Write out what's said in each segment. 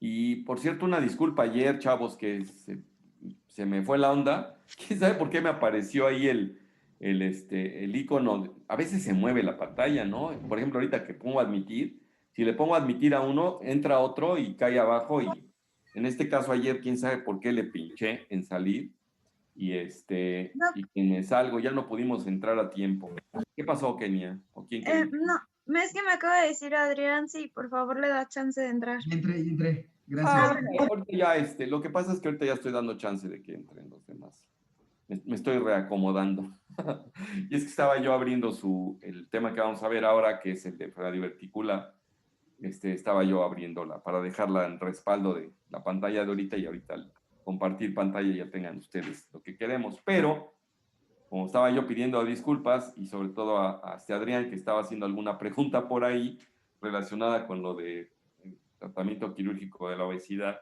Y por cierto, una disculpa ayer, chavos, que se me fue la onda. ¿Quién sabe por qué me apareció ahí el icono? A veces se mueve la pantalla, ¿no? Por ejemplo, ahorita que pongo admitir, si le pongo admitir a uno, entra otro y cae abajo. Y en este caso ayer, quién sabe por qué le pinché en salir No, y que me salgo, ya no pudimos entrar a tiempo. ¿Qué pasó, Kenia? ¿O quién quería? no, es que me acaba de decir Adrián, sí, por favor le da chance de entrar. Ya entré. Ah, Gracias. ahorita ya, lo que pasa es que ahorita ya estoy dando chance de que entren los demás. Me estoy reacomodando. Y es que estaba yo abriendo el tema que vamos a ver ahora, que es el de radiovérticula. Estaba yo abriéndola para dejarla en respaldo de la pantalla de ahorita y ahorita al compartir pantalla ya tengan ustedes lo que queremos. Pero, como estaba yo pidiendo disculpas y sobre todo a este Adrián que estaba haciendo alguna pregunta por ahí relacionada con lo de tratamiento quirúrgico de la obesidad,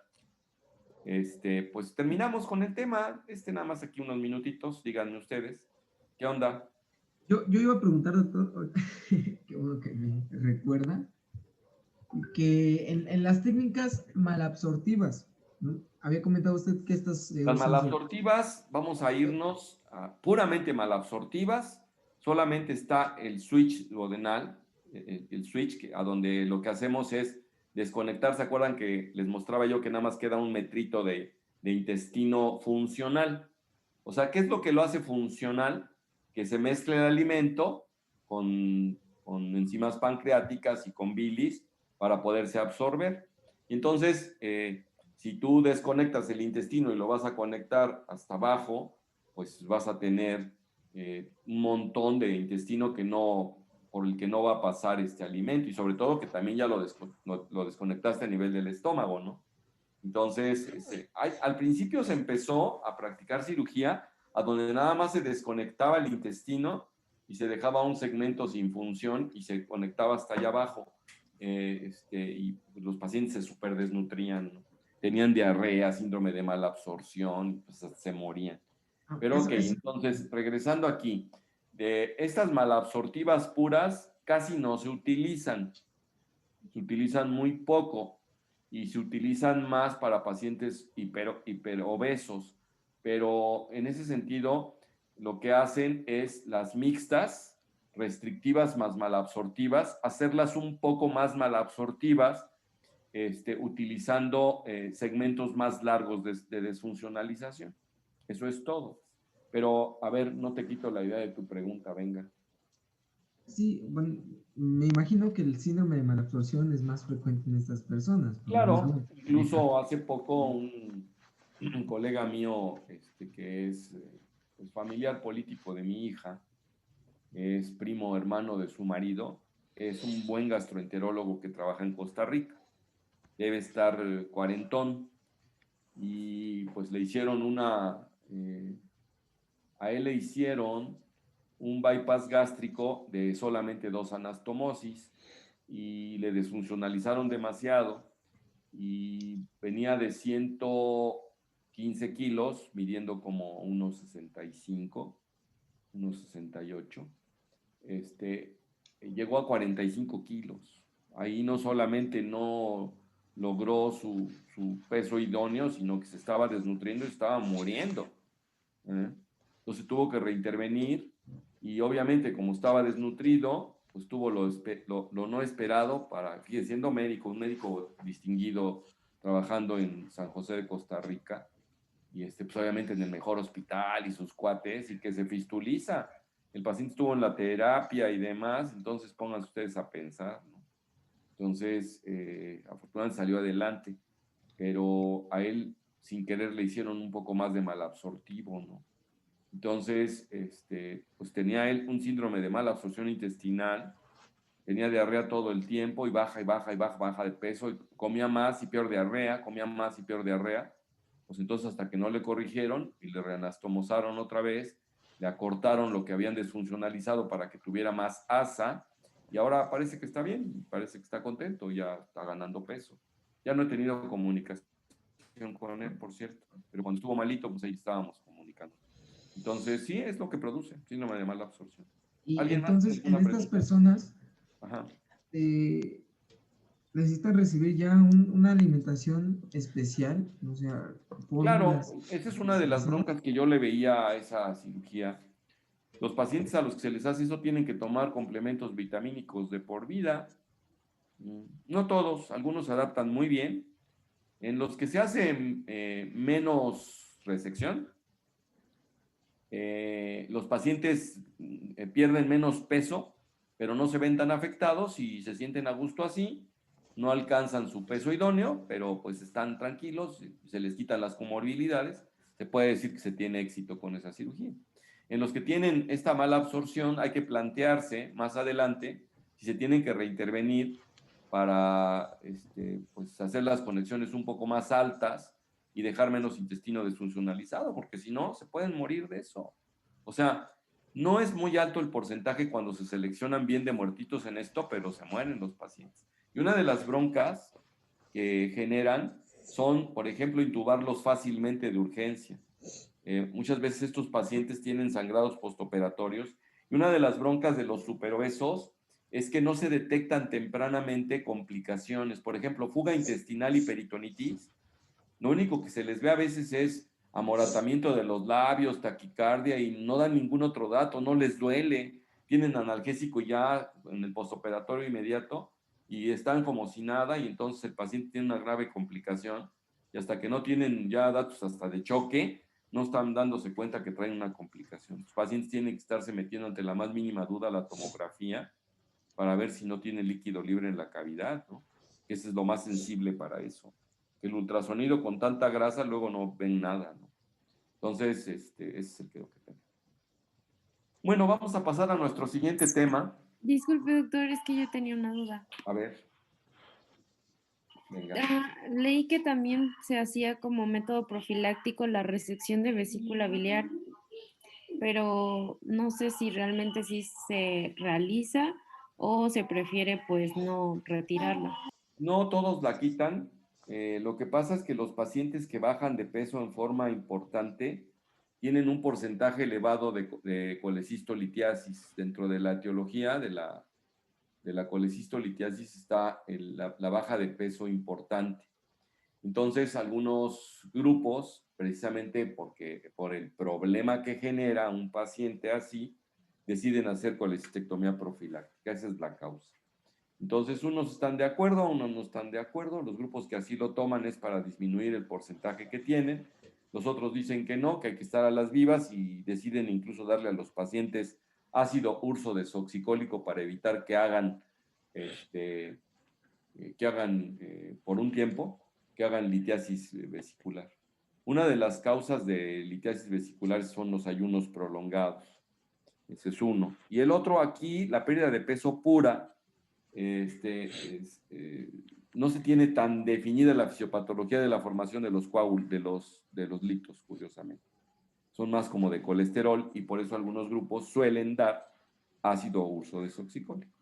pues terminamos con el tema. Nada más aquí unos minutitos, díganme ustedes, ¿qué onda? Yo iba a preguntar, doctor, qué bueno que me recuerda, que en las técnicas malabsortivas, ¿no? Había comentado usted que estas Las usan sobre... malabsortivas, vamos a irnos a puramente malabsortivas. Solamente está el switch duodenal, el switch a donde lo que hacemos es desconectar. ¿Se acuerdan que les mostraba yo que nada más queda un metrito de intestino funcional? O sea, ¿qué es lo que lo hace funcional? Que se mezcle el alimento con enzimas pancreáticas y con bilis para poderse absorber. Y entonces, si tú desconectas el intestino y lo vas a conectar hasta abajo, pues vas a tener un montón de intestino por el que no va a pasar este alimento y sobre todo que también ya lo desconectaste a nivel del estómago, ¿no? Entonces, al principio se empezó a practicar cirugía a donde nada más se desconectaba el intestino y se dejaba un segmento sin función y se conectaba hasta allá abajo. Y los pacientes se súper desnutrían, ¿no? Tenían diarrea, síndrome de mala absorción, pues se morían. Pero ok, Eso, entonces, regresando aquí, de estas malabsortivas puras casi no se utilizan muy poco y se utilizan más para pacientes hiperobesos, pero en ese sentido lo que hacen es las mixtas, restrictivas más malabsortivas, hacerlas un poco más malabsortivas, utilizando segmentos más largos de desfuncionalización. Eso es todo. Pero, a ver, no te quito la idea de tu pregunta, venga. sí, bueno, me imagino que el síndrome de malabsorción es más frecuente en estas personas, por lo Claro, mismo. incluso hace poco un colega mío que es pues, familiar político de mi hija, es primo hermano de su marido, es un buen gastroenterólogo que trabaja en Costa Rica. Debe estar cuarentón y pues le hicieron a él le hicieron un bypass gástrico de solamente 2 anastomosis y le desfuncionalizaron demasiado y venía de 115 kilos, midiendo como unos 65, unos 68. Llegó a 45 kilos. Ahí no solamente no logró su peso idóneo, sino que se estaba desnutriendo y estaba muriendo. ¿Eh? Entonces tuvo que reintervenir y obviamente como estaba desnutrido, pues tuvo lo no esperado fíjese, siendo médico, un médico distinguido trabajando en San José de Costa Rica y pues obviamente en el mejor hospital y sus cuates y que se fistuliza. El paciente estuvo en la terapia y demás, entonces pónganse ustedes a pensar, ¿no? Entonces, afortunadamente salió adelante, pero a él sin querer le hicieron un poco más de malabsortivo, ¿no? Entonces, pues tenía él un síndrome de mala absorción intestinal, tenía diarrea todo el tiempo y baja y baja y baja, baja de peso, y comía más y peor diarrea, comía más y peor diarrea. Pues entonces hasta que no le corrigieron y le reanastomosaron otra vez, le acortaron lo que habían desfuncionalizado para que tuviera más asa y ahora parece que está bien, parece que está contento, ya está ganando peso. Ya no he tenido comunicación con él, por cierto, pero cuando estuvo malito, pues ahí estábamos comunicando. Entonces, sí, es lo que produce, síndrome de mala absorción. Y ¿Alguien más tiene entonces, en alguna estas pregunta? personas, Ajá. eh, necesitan recibir ya una alimentación especial, o sea, Claro, fórmulas esa es una de las especiales. broncas que yo le veía a esa cirugía. Los pacientes a los que se les hace eso tienen que tomar complementos vitamínicos de por vida. No todos, algunos se adaptan muy bien. En los que se hace menos resección, los pacientes pierden menos peso, pero no se ven tan afectados y se sienten a gusto así. No alcanzan su peso idóneo, pero pues están tranquilos, se les quitan las comorbilidades. Se puede decir que se tiene éxito con esa cirugía. En los que tienen esta mala absorción, hay que plantearse más adelante si se tienen que reintervenir para pues, hacer las conexiones un poco más altas y dejar menos intestino desfuncionalizado, porque si no, se pueden morir de eso. O sea, no es muy alto el porcentaje cuando se seleccionan bien de muertitos en esto, pero se mueren los pacientes. Y una de las broncas que generan son, por ejemplo, intubarlos fácilmente de urgencia. Muchas veces estos pacientes tienen sangrados postoperatorios y una de las broncas de los superobesos es que no se detectan tempranamente complicaciones. Por ejemplo, fuga intestinal y peritonitis. Lo único que se les ve a veces es amoratamiento de los labios, taquicardia y no dan ningún otro dato, no les duele, tienen analgésico ya en el postoperatorio inmediato y están como si nada y entonces el paciente tiene una grave complicación y hasta que no tienen ya datos hasta de choque, no están dándose cuenta que traen una complicación. Los pacientes tienen que estarse metiendo ante la más mínima duda la tomografía para ver si no tiene líquido libre en la cavidad, ¿no? Ese es lo más sensible para eso. El ultrasonido con tanta grasa luego no ven nada, ¿no? Entonces, ese es el que tenemos. Bueno, vamos a pasar a nuestro siguiente tema. Disculpe, doctor, es que yo tenía una duda. A ver, venga. Leí que también se hacía como método profiláctico la resección de vesícula biliar, pero no sé si realmente sí se realiza o se prefiere pues no retirarla. No todos la quitan. Lo que pasa es que los pacientes que bajan de peso en forma importante tienen un porcentaje elevado de colecistolitiasis. Dentro de la etiología de la colecistolitiasis está la baja de peso importante. Entonces, algunos grupos, precisamente por el problema que genera un paciente así, deciden hacer colecistectomía profiláctica. Esa es la causa. Entonces, unos están de acuerdo, unos no están de acuerdo. Los grupos que así lo toman es para disminuir el porcentaje que tienen. Los otros dicen que no, que hay que estar a las vivas y deciden incluso darle a los pacientes ácido urso desoxicólico para evitar que hagan, por un tiempo, que hagan litiasis vesicular. Una de las causas de litiasis vesicular son los ayunos prolongados. Ese es uno. Y el otro aquí, la pérdida de peso pura, no se tiene tan definida la fisiopatología de la formación de los coágulos, de los litos, curiosamente. Son más como de colesterol y por eso algunos grupos suelen dar ácido urso desoxicólico.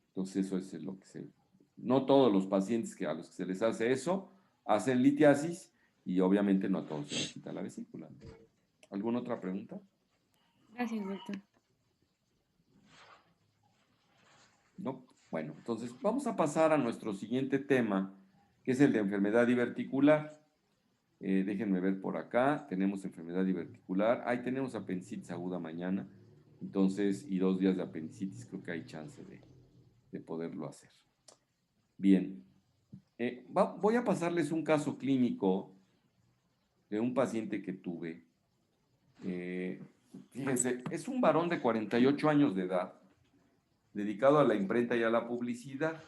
Entonces eso es lo que se... No todos los pacientes a los que se les hace eso hacen litiasis y obviamente no a todos se les quita la vesícula. ¿Alguna otra pregunta? Gracias, doctor. No. Bueno, entonces vamos a pasar a nuestro siguiente tema, que es el de enfermedad diverticular. Déjenme ver por acá. Tenemos enfermedad diverticular. Ahí tenemos apendicitis aguda mañana. Entonces, y 2 días de apendicitis, creo que hay chance de poderlo hacer. Bien. Voy a pasarles un caso clínico de un paciente que tuve. Fíjense, es un varón de 48 años de edad, dedicado a la imprenta y a la publicidad.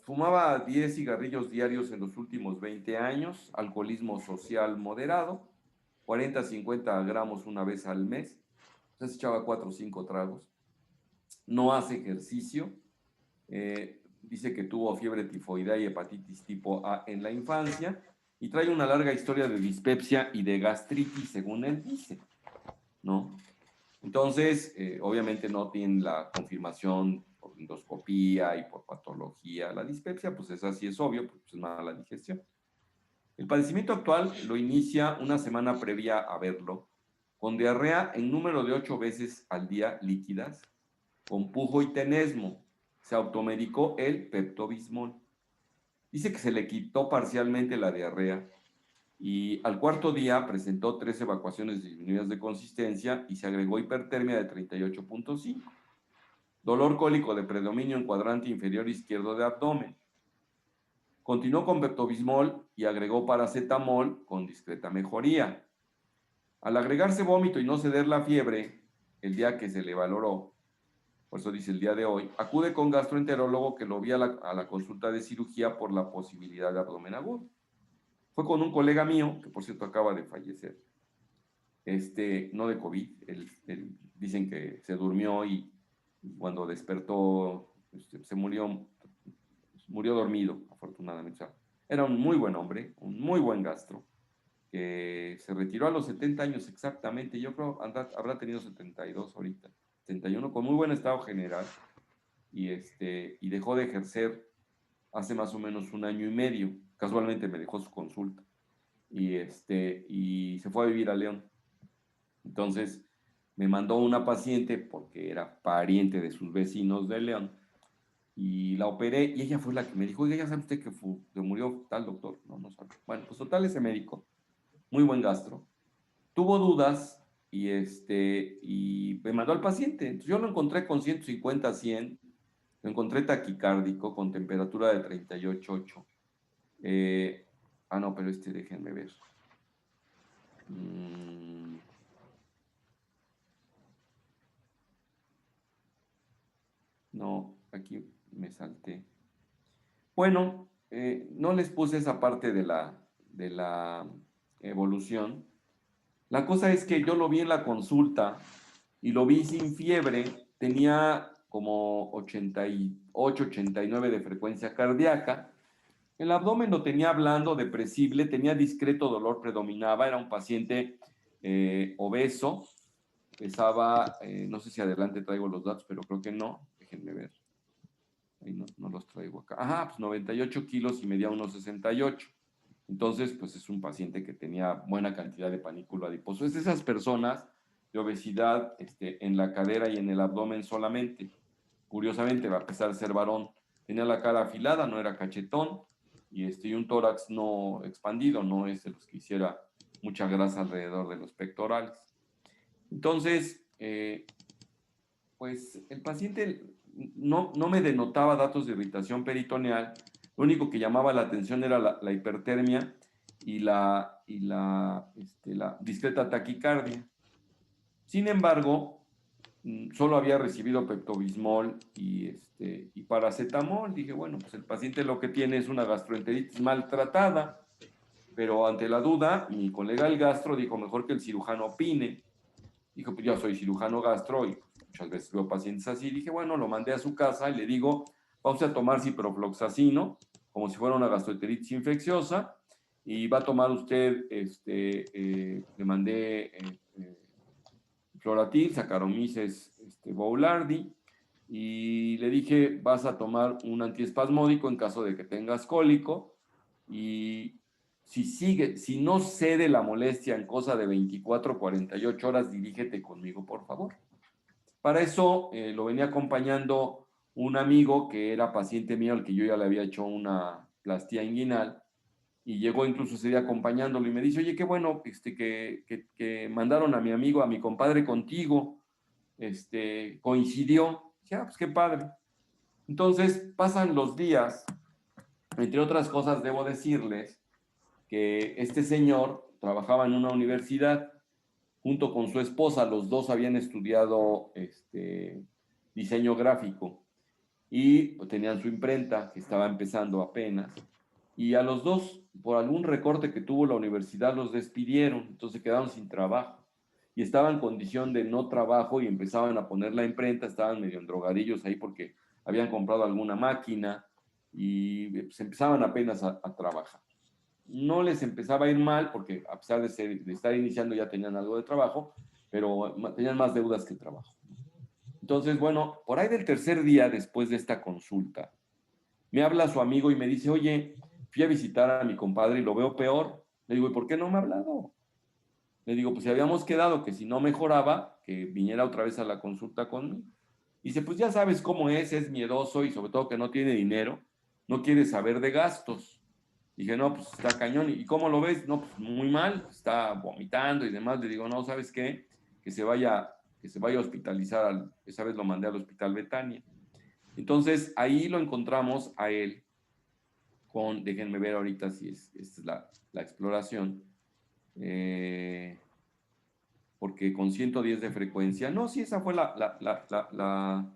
Fumaba 10 cigarrillos diarios en los últimos 20 años, alcoholismo social moderado, 40 a 50 gramos una vez al mes, entonces echaba 4 o 5 tragos. No hace ejercicio, dice que tuvo fiebre tifoidea y hepatitis tipo A en la infancia y trae una larga historia de dispepsia y de gastritis, según él dice, ¿no? Entonces, obviamente no tienen la confirmación por endoscopía y por patología. La dispepsia, pues esa sí es obvio, pues es mala digestión. El padecimiento actual lo inicia una semana previa a verlo, con diarrea en número de 8 veces al día líquidas, con pujo y tenesmo. se automedicó el Pepto-Bismol. Dice que se le quitó parcialmente la diarrea y al cuarto día presentó 3 evacuaciones disminuidas de consistencia y se agregó hipertermia de 38.5. Dolor cólico de predominio en cuadrante inferior izquierdo de abdomen. Continuó con Pepto-Bismol y agregó paracetamol con discreta mejoría. Al agregarse vómito y no ceder la fiebre, el día que se le valoró, por eso dice el día de hoy, acude con gastroenterólogo que lo vi a la consulta de cirugía por la posibilidad de abdomen agudo. Fue con un colega mío, que por cierto acaba de fallecer, no de COVID, dicen que se durmió y cuando despertó se murió dormido, afortunadamente. O sea, era un muy buen hombre, un muy buen gastro, que se retiró a los 70 años exactamente, yo creo habrá tenido 72 ahorita, 71, con muy buen estado general, y dejó de ejercer hace más o menos 1 año y medio. Casualmente me dejó su consulta y se fue a vivir a León. Entonces me mandó una paciente porque era pariente de sus vecinos de León y la operé y ella fue la que me dijo, oiga, ya sabe usted que se murió tal doctor. No sabe. Bueno, pues total, ese médico, muy buen gastro, tuvo dudas y me mandó al paciente. Entonces yo lo encontré con 150-100, lo encontré taquicárdico con temperatura de 38.8. No, pero déjenme ver. No, aquí me salté. Bueno, no les puse esa parte de la evolución. La cosa es que yo lo vi en la consulta y lo vi sin fiebre, tenía como 88, 89 de frecuencia cardíaca. El abdomen lo tenía blando, depresible, tenía discreto dolor, predominaba, era un paciente obeso, pesaba, no sé si adelante traigo los datos, pero creo que no, déjenme ver. Ahí no los traigo acá. Ajá, pues 98 kilos y medía unos 68. Entonces, pues es un paciente que tenía buena cantidad de panículo adiposo. Es de esas personas de obesidad en la cadera y en el abdomen solamente. Curiosamente, a pesar de ser varón, tenía la cara afilada, no era cachetón, y un tórax no expandido, no es de los que hiciera mucha grasa alrededor de los pectorales. Entonces, pues el paciente no me denotaba datos de irritación peritoneal, lo único que llamaba la atención era la hipertermia y la discreta taquicardia. Sin embargo, solo había recibido Pepto-Bismol y paracetamol. Dije, bueno, pues el paciente lo que tiene es una gastroenteritis maltratada, pero ante la duda, mi colega el gastro dijo, mejor que el cirujano opine. Dijo, pues yo soy cirujano gastro y muchas veces veo pacientes así. Dije, bueno, lo mandé a su casa y le digo, vamos a tomar ciprofloxacino, como si fuera una gastroenteritis infecciosa, y va a tomar usted, le mandé Floratil, Saccharomyces boulardii, y le dije, vas a tomar un antiespasmódico en caso de que tengas cólico, y si no cede la molestia en cosa de 24 o 48 horas, dirígete conmigo, por favor. Para eso lo venía acompañando un amigo que era paciente mío, al que yo ya le había hecho una plastía inguinal, y llegó incluso ese día acompañándolo y me dice, oye, qué bueno que mandaron a mi amigo, a mi compadre contigo, coincidió. Dije, pues qué padre. Entonces pasan los días, entre otras cosas debo decirles que este señor trabajaba en una universidad junto con su esposa, los dos habían estudiado diseño gráfico y tenían su imprenta que estaba empezando apenas, y a los dos, por algún recorte que tuvo la universidad, los despidieron, entonces quedaron sin trabajo y estaban en condición de no trabajo y empezaban a poner la imprenta, estaban medio en drogadillos ahí porque habían comprado alguna máquina y pues empezaban apenas a trabajar. No les empezaba a ir mal porque a pesar de estar iniciando ya tenían algo de trabajo, pero tenían más deudas que trabajo. Entonces, bueno, por ahí del tercer día después de esta consulta, me habla su amigo y me dice, oye, fui a visitar a mi compadre y lo veo peor. Le digo, ¿y por qué no me ha hablado? Le digo, pues si habíamos quedado que si no mejoraba, que viniera otra vez a la consulta conmigo. Dice, pues ya sabes cómo es miedoso y sobre todo que no tiene dinero, no quiere saber de gastos. Dije, no, pues está cañón. ¿Y cómo lo ves? No, pues muy mal, está vomitando y demás. Le digo, no, ¿sabes qué? Que se vaya a hospitalizar. Esa vez lo mandé al Hospital Betania. Entonces, ahí lo encontramos a él déjenme ver ahorita si esta es la exploración, porque con 110 de frecuencia, no, sí, esa fue la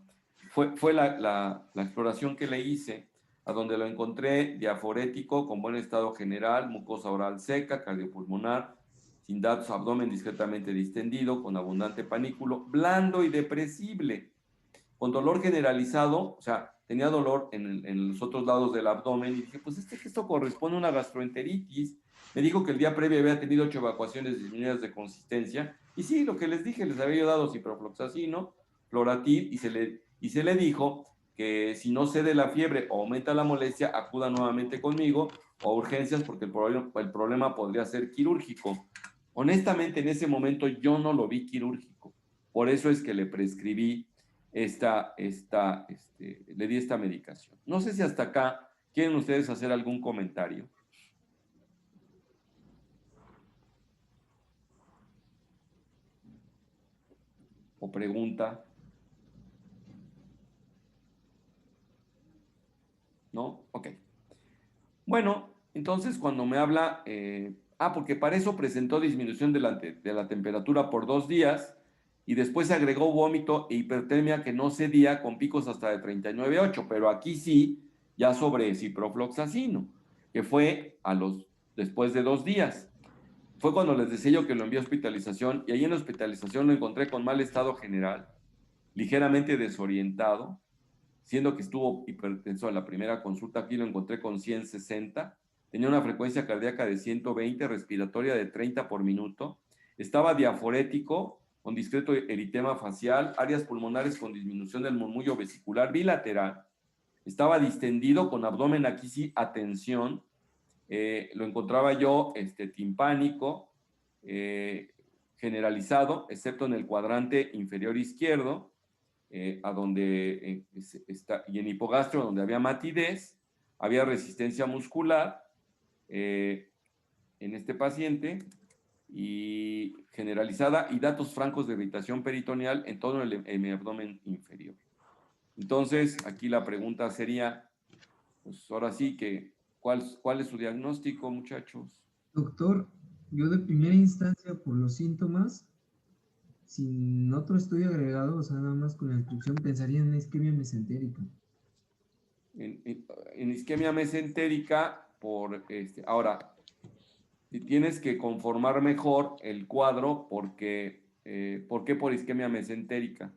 exploración que le hice, a donde lo encontré diaforético, con buen estado general, mucosa oral seca, cardiopulmonar, sin datos, abdomen discretamente distendido, con abundante panículo, blando y depresible, con dolor generalizado, o sea, tenía dolor en los otros lados del abdomen, y dije, pues esto corresponde a una gastroenteritis. Me dijo que el día previo había tenido 8 evacuaciones disminuidas de consistencia, y sí, lo que les dije, les había dado ciprofloxacino, Floratil, y se le dijo que si no cede la fiebre o aumenta la molestia, acuda nuevamente conmigo o a urgencias porque el problema podría ser quirúrgico. Honestamente, en ese momento yo no lo vi quirúrgico. Por eso es que le prescribí le di esta medicación. No sé si hasta acá quieren ustedes hacer algún comentario o pregunta. ¿No? Ok. Bueno, entonces cuando me habla, porque para eso presentó disminución de la temperatura por 2 días y después se agregó vómito e hipertermia que no cedía con picos hasta de 39.8, pero aquí sí, ya sobre ciprofloxacino, que fue después de 2 días. Fue cuando les decía yo que lo envié a hospitalización y ahí en la hospitalización lo encontré con mal estado general, ligeramente desorientado, siendo que estuvo hipertenso en la primera consulta. Aquí lo encontré con 160, tenía una frecuencia cardíaca de 120, respiratoria de 30 por minuto, estaba diaforético, con discreto eritema facial, áreas pulmonares con disminución del murmullo vesicular bilateral, estaba distendido con abdomen aquí sí a tensión, lo encontraba yo timpánico, generalizado, excepto en el cuadrante inferior izquierdo, a donde está, y en hipogastro, donde había matidez, había resistencia muscular en este paciente, y generalizada, y datos francos de irritación peritoneal en todo el abdomen inferior. Entonces, aquí la pregunta sería, pues ahora sí que, ¿cuál es su diagnóstico, muchachos? Doctor, yo de primera instancia por los síntomas, sin otro estudio agregado, o sea, nada más con la descripción, pensaría en isquemia mesentérica. En isquemia mesentérica, ahora, tienes que conformar mejor el cuadro porque, ¿por qué por isquemia mesentérica?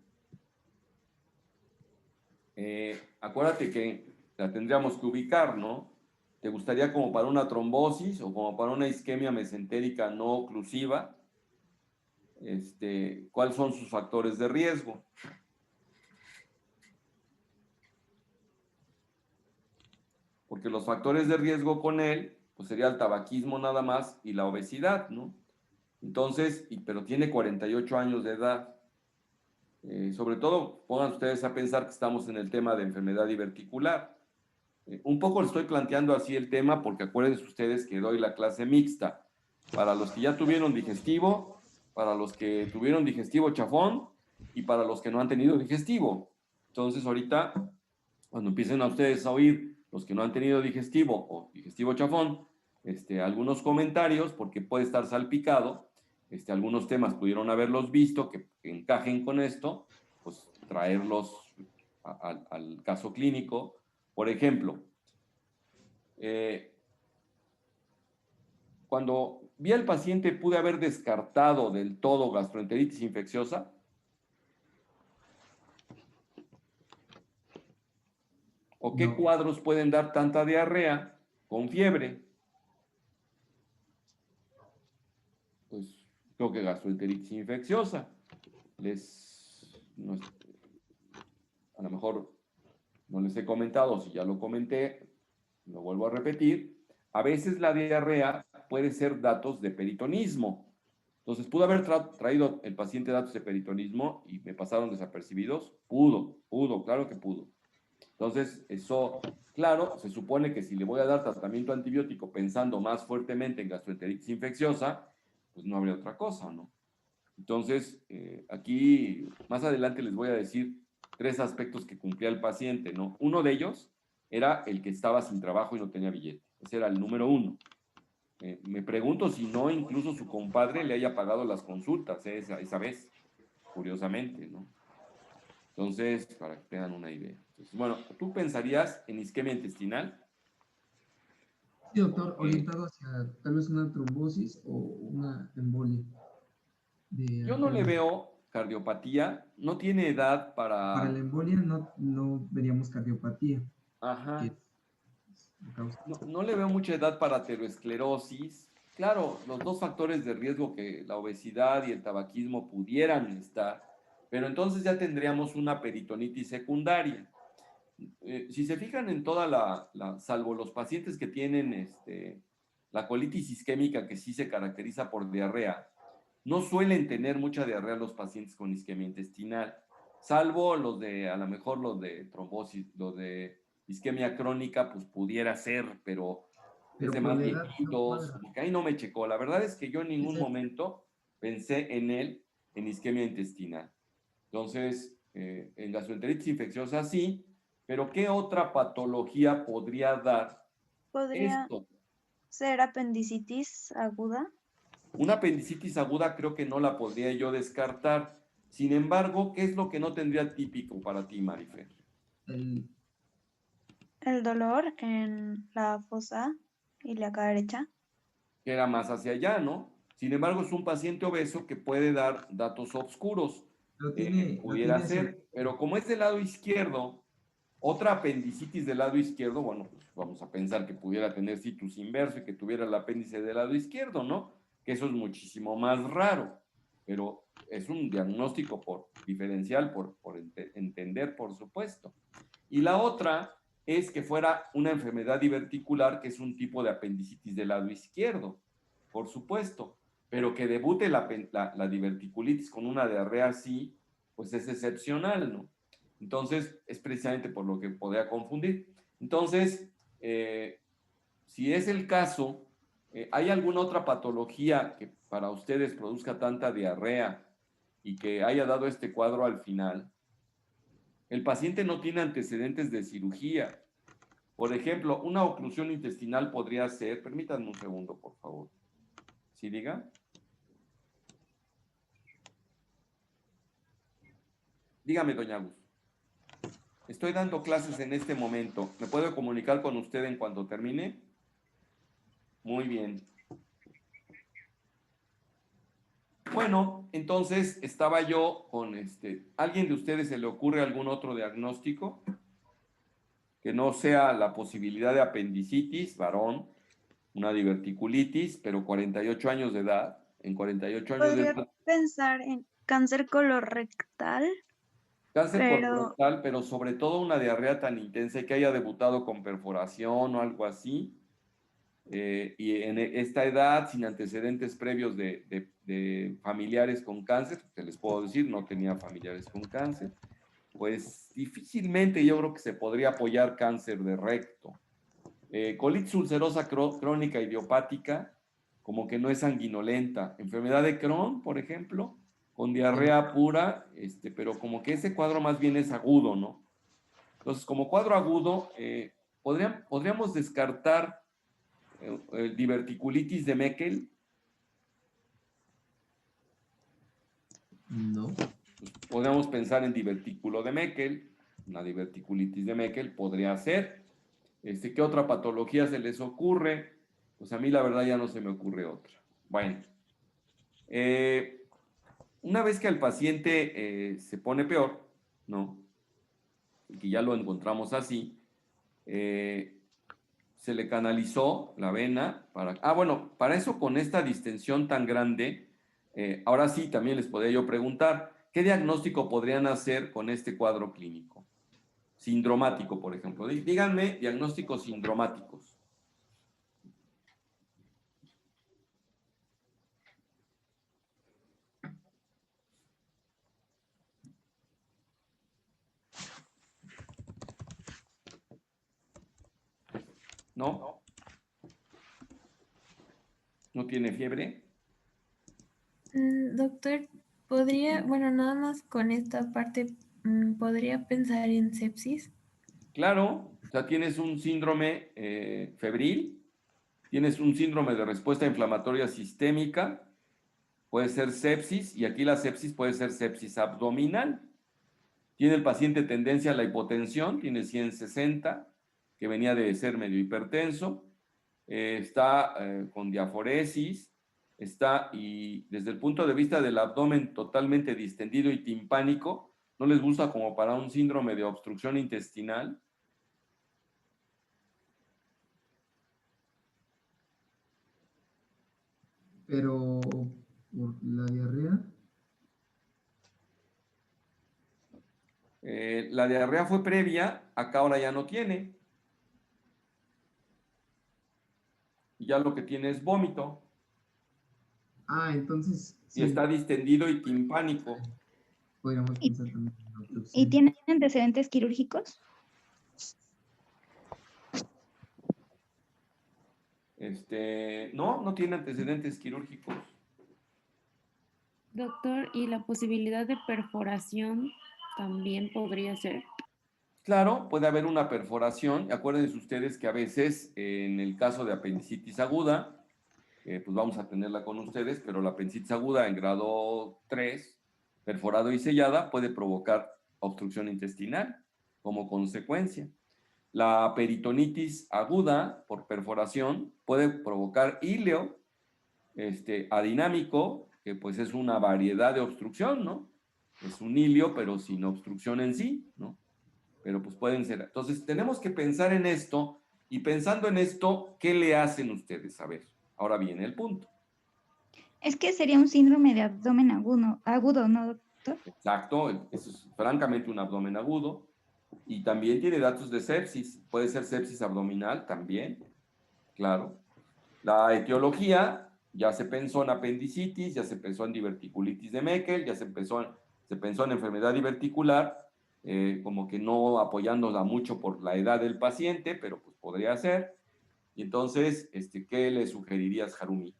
Acuérdate que la tendríamos que ubicar, ¿no? ¿Te gustaría como para una trombosis o como para una isquemia mesentérica no oclusiva? ¿Cuáles son sus factores de riesgo? Porque los factores de riesgo con él, pues sería el tabaquismo nada más y la obesidad, ¿no? Entonces, pero tiene 48 años de edad. Sobre todo, pongan ustedes a pensar que estamos en el tema de enfermedad diverticular. Un poco le estoy planteando así el tema porque acuérdense ustedes que doy la clase mixta para los que ya tuvieron digestivo, para los que tuvieron digestivo chafón y para los que no han tenido digestivo. Entonces, ahorita, cuando empiecen a ustedes a oír los que no han tenido digestivo o digestivo chafón, algunos comentarios, porque puede estar salpicado, algunos temas pudieron haberlos visto que encajen con esto, pues traerlos al caso clínico. Por ejemplo, cuando vi al paciente pude haber descartado del todo gastroenteritis infecciosa. ¿O qué cuadros pueden dar tanta diarrea con fiebre? Pues creo que gastroenteritis infecciosa. A lo mejor no les he comentado, si ya lo comenté, lo vuelvo a repetir. A veces la diarrea puede ser datos de peritonismo. Entonces, ¿pudo haber traído el paciente datos de peritonismo y me pasaron desapercibidos? Pudo, claro que pudo. Entonces, eso, claro, se supone que si le voy a dar tratamiento antibiótico pensando más fuertemente en gastroenteritis infecciosa, pues no habría otra cosa, ¿no? Entonces, aquí más adelante les voy a decir 3 aspectos que cumplía el paciente, ¿no? Uno de ellos era el que estaba sin trabajo y no tenía billete. Ese era el número 1. Me pregunto si no incluso su compadre le haya pagado las consultas esa vez, curiosamente, ¿no? Entonces, para que tengan una idea. Entonces, bueno, ¿tú pensarías en isquemia intestinal? Sí, doctor, orientado hacia tal vez una trombosis o una embolia de Yo no le arteria. veo cardiopatía, no tiene edad Para para... la embolia no veríamos cardiopatía, que Ajá, es la causa. no le veo mucha edad para aterosclerosis. Claro, los 2 factores de riesgo que la obesidad y el tabaquismo pudieran estar, pero entonces ya tendríamos una peritonitis secundaria. Si se fijan en toda salvo los pacientes que tienen la colitis isquémica, que sí se caracteriza por diarrea, no suelen tener mucha diarrea los pacientes con isquemia intestinal, salvo a lo mejor los de trombosis, los de isquemia crónica, pues pudiera ser, pero es Pero de por más la edad no viejitos, cuadra. como que ahí no me checó. La verdad es que yo en ningún Ese- momento pensé en él en isquemia intestinal. Entonces, en gastroenteritis infecciosa sí, pero ¿qué otra patología podría dar ¿Podría esto? ser apendicitis aguda? Una apendicitis aguda creo que no la podría yo descartar. Sin embargo, ¿qué es lo que no tendría típico para ti, Marifer? el- El dolor en la fosa ilíaca derecha. Que era más hacia allá, ¿no? Sin embargo, es un paciente obeso que puede dar datos oscuros. lo Pudiera tiene ser, pero como es del lado izquierdo, otra apendicitis del lado izquierdo, bueno, pues vamos a pensar que pudiera tener situs inverso y que tuviera el apéndice del lado izquierdo, ¿no? Que eso es muchísimo más raro, pero es un diagnóstico diferencial, por entender, por supuesto. Y la otra es que fuera una enfermedad diverticular, que es un tipo de apendicitis del lado izquierdo, por supuesto, pero que debute la diverticulitis con una diarrea así, pues es excepcional, ¿no? Entonces, es precisamente por lo que podría confundir. Entonces, si es el caso, ¿hay alguna otra patología que para ustedes produzca tanta diarrea y que haya dado este cuadro al final? El paciente no tiene antecedentes de cirugía. Por ejemplo, una oclusión intestinal podría ser, permítanme un segundo, por favor. ¿Sí diga? Dígame, doña Agus. Estoy dando clases en este momento. ¿Me puedo comunicar con usted en cuanto termine? Muy bien. Bueno, entonces estaba yo con ¿alguien de ustedes se le ocurre algún otro diagnóstico que no sea la posibilidad de apendicitis, varón, una diverticulitis, pero 48 años de edad? En 48 años de Podría edad, pensar en cáncer colorectal, cáncer pero colorectal, pero sobre todo una diarrea tan intensa y que haya debutado con perforación o algo así. Y en esta edad, sin antecedentes previos de familiares con cáncer, que les puedo decir, no tenía familiares con cáncer, pues difícilmente yo creo que se podría apoyar cáncer de recto. Colitis ulcerosa crónica idiopática, como que no es sanguinolenta. Enfermedad de Crohn, por ejemplo, con diarrea pura, pero como que ese cuadro más bien es agudo, ¿no? Entonces, como cuadro agudo, podríamos descartar diverticulitis de Meckel. no. Pues, podríamos pensar en divertículo de Meckel, una diverticulitis de Meckel podría ser. ¿Qué otra patología se les ocurre? Pues a mí la verdad ya no se me ocurre otra. Bueno, eh, una vez que el paciente se pone peor, ¿no? Y que ya lo encontramos así, eh, se le canalizó la vena para... Ah, bueno, para eso con esta distensión tan grande, ahora sí también les podría yo preguntar, ¿qué diagnóstico podrían hacer con este cuadro clínico? Sindromático, por ejemplo. Díganme diagnósticos sindromáticos. ¿No? ¿No tiene fiebre? Doctor, podría, bueno, nada más con esta parte, ¿podría pensar en sepsis? Claro, o sea, tienes un síndrome febril, tienes un síndrome de respuesta inflamatoria sistémica, puede ser sepsis, y aquí la sepsis puede ser sepsis abdominal. Tiene el paciente tendencia a la hipotensión, tiene 160, que venía de ser medio hipertenso, está con diaforesis, está, y desde el punto de vista del abdomen totalmente distendido y timpánico, no les gusta como para un síndrome de obstrucción intestinal. Pero por la diarrea, La diarrea fue previa, acá ahora ya no tiene, y ya lo que tiene es vómito, entonces y sí, está distendido y timpánico. podríamos ¿Y, pensar también en una y obstrucción. tiene antecedentes quirúrgicos? No tiene antecedentes quirúrgicos. Doctor, ¿y la posibilidad de perforación también podría ser? Claro, puede haber una perforación. Acuérdense ustedes que a veces, en el caso de apendicitis aguda, pues vamos a tenerla con ustedes, pero la apendicitis aguda en grado 3, perforado y sellada, puede provocar obstrucción intestinal como consecuencia. La peritonitis aguda por perforación puede provocar íleo adinámico, que pues es una variedad de obstrucción, ¿no? Es un ilio, pero sin obstrucción en sí, ¿no? Pero pues pueden ser. Entonces, tenemos que pensar en esto, y pensando en esto, ¿qué le hacen ustedes? A ver, ahora viene el punto. Es que sería un síndrome de abdomen agudo, ¿no, doctor? Exacto, eso es francamente un abdomen agudo, y también tiene datos de sepsis, puede ser sepsis abdominal también, claro. La etiología, ya se pensó en apendicitis, ya se pensó en diverticulitis de Meckel, se pensó en enfermedad diverticular, como que no apoyándola mucho por la edad del paciente, pero pues podría ser. Y entonces, ¿qué le sugerirías, Harumi?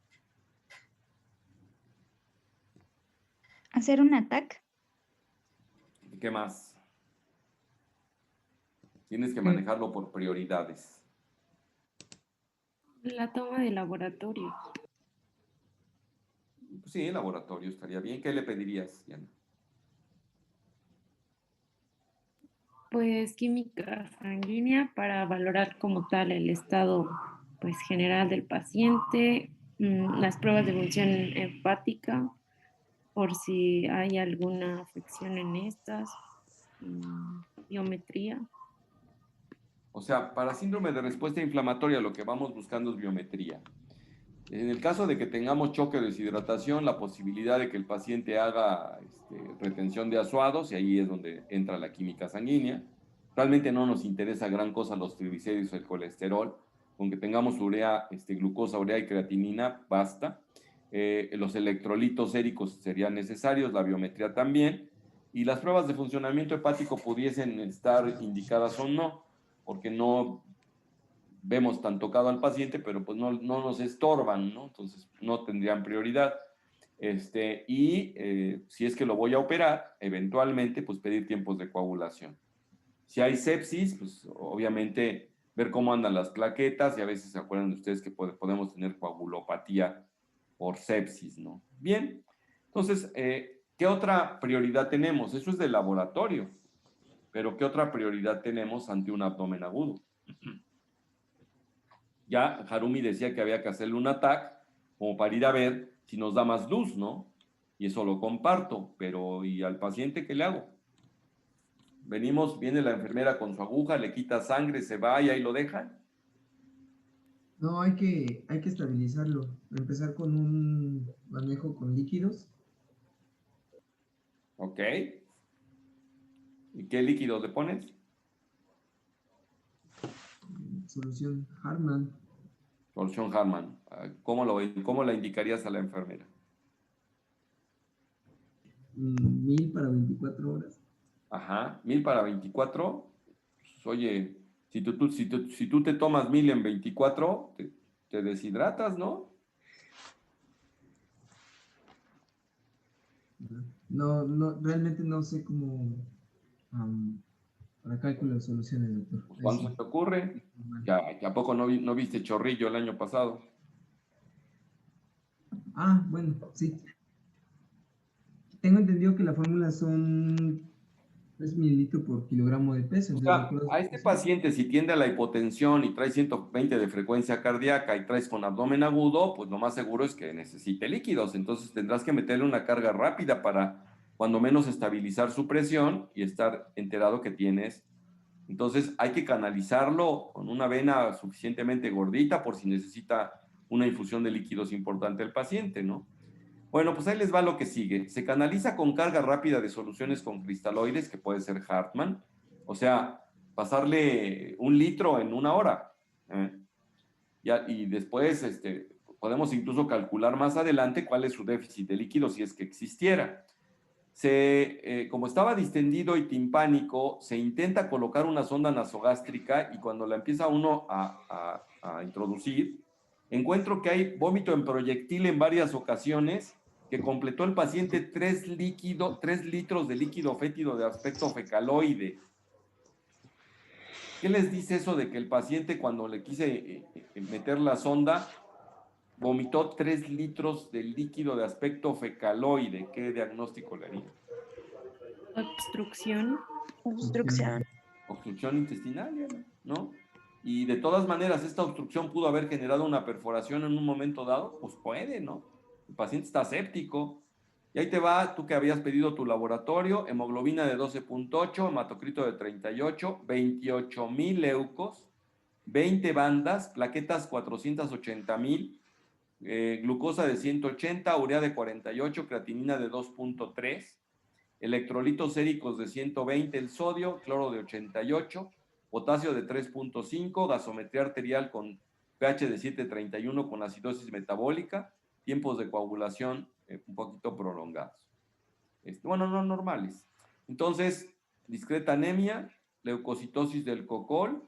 Hacer un ataque. ¿Qué más? Tienes que ¿Qué? manejarlo por prioridades. La toma de laboratorio. Pues sí, el laboratorio estaría bien. ¿Qué le pedirías, Diana? Pues química sanguínea para valorar como tal el estado pues general del paciente, las pruebas de función hepática por si hay alguna afección en estas, biometría. O sea, para síndrome de respuesta inflamatoria lo que vamos buscando es biometría. En el caso de que tengamos choque o deshidratación, la posibilidad de que el paciente haga retención de azuados, y ahí es donde entra la química sanguínea. Realmente no nos interesa gran cosa los triglicéridos o el colesterol. Con que tengamos urea, glucosa, urea y creatinina, basta. Los electrolitos séricos serían necesarios, la biometría también, y las pruebas de funcionamiento hepático pudiesen estar indicadas o no, porque no vemos tan tocado al paciente, pero pues no nos estorban, ¿no? Entonces no tendrían prioridad. Si es que lo voy a operar, eventualmente, pues pedir tiempos de coagulación. Si hay sepsis, pues obviamente ver cómo andan las plaquetas, y a veces se acuerdan ustedes que podemos tener coagulopatía por sepsis, ¿no? Bien, entonces, ¿qué otra prioridad tenemos? Eso es de laboratorio, pero ¿qué otra prioridad tenemos ante un abdomen agudo? Ya Harumi decía que había que hacerle un ataque como para ir a ver si nos da más luz, ¿no? Y eso lo comparto, pero ¿y al paciente qué le hago? Viene la enfermera con su aguja, le quita sangre, se va y ahí lo dejan. No, hay que estabilizarlo. Empezar con un manejo con líquidos. ¿Ok? ¿Y qué líquido le pones? Solución Hartmann. Solución Hartmann. ¿Cómo la indicarías a la enfermera? 1000 para 24 horas. Ajá, 1000 para 24. Pues, oye, Si tú te tomas 1000 en 24, te deshidratas, ¿no? No, realmente no sé cómo para cálculo de soluciones, doctor. Pues, Ahí ¿cuándo sí. se te ocurre? ¿A poco no viste Chorrillo el año pasado? Ah, bueno, sí. Tengo entendido que la fórmula son 3 mililitros por kilogramo de peso. O Entonces, de sea, acuerdo a a este eso. paciente, si tiende a la hipotensión y trae 120 de frecuencia cardíaca y traes con abdomen agudo, pues lo más seguro es que necesite líquidos. Entonces tendrás que meterle una carga rápida para, cuando menos, estabilizar su presión y estar enterado que tienes. Entonces hay que canalizarlo con una vena suficientemente gordita por si necesita una infusión de líquidos importante el paciente, ¿no? Bueno, pues ahí les va lo que sigue. Se canaliza con carga rápida de soluciones con cristaloides, que puede ser Hartmann, o sea, pasarle 1 litro en 1 hora. ¿eh? Y después podemos incluso calcular más adelante cuál es su déficit de líquido si es que existiera. Como estaba distendido y timpánico, se intenta colocar una sonda nasogástrica y cuando la empieza uno a introducir, encuentro que hay vómito en proyectil en varias ocasiones, que completó el paciente 3 litros de líquido fétido de aspecto fecaloide. ¿Qué les dice eso de que el paciente, cuando le quise meter la sonda, vomitó 3 litros de líquido de aspecto fecaloide? ¿Qué diagnóstico le haría? Obstrucción. Obstrucción. Obstrucción intestinal, ¿no? Y de todas maneras, esta obstrucción pudo haber generado una perforación en un momento dado, pues puede, ¿no? El paciente está séptico. Y ahí te va, tú que habías pedido tu laboratorio, hemoglobina de 12.8, hematocrito de 38, 28,000 leucos, 20 bandas, plaquetas 480,000, glucosa de 180, urea de 48, creatinina de 2.3, electrolitos séricos de 120, el sodio, cloro de 88, potasio de 3.5, gasometría arterial con pH de 7.31 con acidosis metabólica, tiempos de coagulación un poquito prolongados. Bueno, no normales. Entonces, discreta anemia, leucocitosis del cocol,